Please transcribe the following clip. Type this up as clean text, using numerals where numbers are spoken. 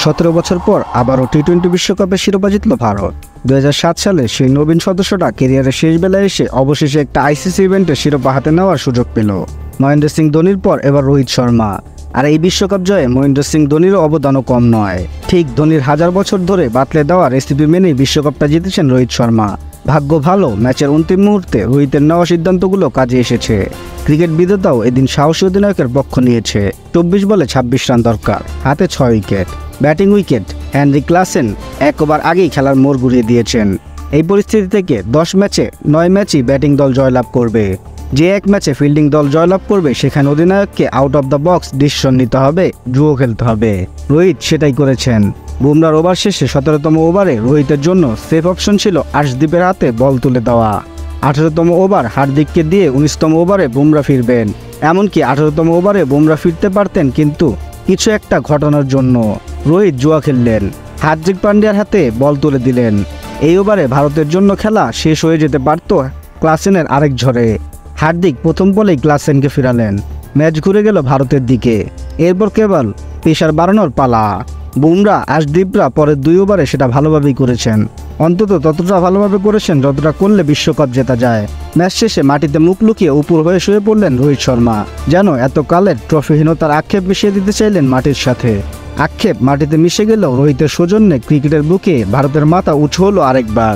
17 বছর পর আবারও টি-20 বিশ্বকাপের শিরোপা জিতল ভারত। 2007 সালে সেই নবীন সদস্যটা ক্যারিয়ারের শেষ বেলায় এসে অবশেষে একটা আইসিসি ইভেন্টে শিরোপা হাতে নেওয়ার সুযোগ পেল। মহেন্দ্র সিং ধোনির পর এবার রোহিত শর্মা। আর এই বিশ্বকাপ জয়ে মহেন্দ্র সিং ধোনিরও অবদানও কম নয়। ঠিক ধোনির 1000 বছর ধরে বাতলে দেওয়া রেসিপি মেনেই বিশ্বকাপটা জিতেছেন রোহিত শর্মা। ভাগ্য ভালো, ম্যাচের অন্তিম মুহূর্তে রোহিতের নেওয়া সিদ্ধান্তগুলো কাজে এসেছে। ক্রিকেট বিদ্যাতাও এদিন সাহসী অধিনায়কের পক্ষ নিয়েছে। 24 বলে 26 রান দরকার, হাতে 6 wicket. Batting wicket Heinrich Klaasen 1 over আগেই খেলার মোড় ঘুরিয়ে দিয়েছেন। এই পরিস্থিতি থেকে 10 ম্যাচে 9 ম্যাচই ব্যাটিং দল জয়লাভ করবে। যে এক ম্যাচে ফিল্ডিং দল জয়লাভ করবে সেখানে অধিনায়ককে out of the box decision নিতে হবে, জুয়ো খেলতে হবে। রোহিত সেটাই করেছেন। বুমরার ওভার শেষে 17তম ওভারে রোহিতের জন্য সেফ অপশন ছিল আর্শদীপের হাতে বল তুলে দেওয়া। 18তম ওভার হার্দিককে দিয়ে 19তম ওভারে বুমরা ফিরবেন। এমনকি 18তম ওভারে বুমরা ফিরতে পারতেন, কিন্তু কিছু একটা ঘটনার জন্য রোহিত জুয়া খেললেন। হার্দিক পান্ডিয়ার হাতে বল তুলে দিলেন। এই ওভারে ভারতের জন্য খেলা শেষ হয়ে যেতে পারত ক্লাসেনের আরেক ঝড়ে। হার্দিক প্রথম বলেই ক্লাসেনকে ফিরালেন। ম্যাচ ঘুরে গেল ভারতের দিকে। এরপর কেবল পেসার বাড়ানোর পালা। বুমরা আর্শদীপরা পরের 2 ওভারে সেটা ভালোভাবেই করেছেন। অন্তত ততটা ভালোভাবে করেছেন যতটা করলে বিশ্বকাপ জেতা যায়। ম্যাচ শেষে মাটিতে মুখ লুকিয়ে উপর হয়ে শুয়ে পড়লেন রোহিত শর্মা। যেন এতকালের ট্রফিহীনতার আক্ষেপ মিশিয়ে দিতে চাইলেন মাটির সাথে। আক্ষেপ মাটিতে মিশে গেলেও রোহিতের সৌজন্যে ক্রিকেটের বুকে ভারতের মাথা উঁচু হলো আরেকবার।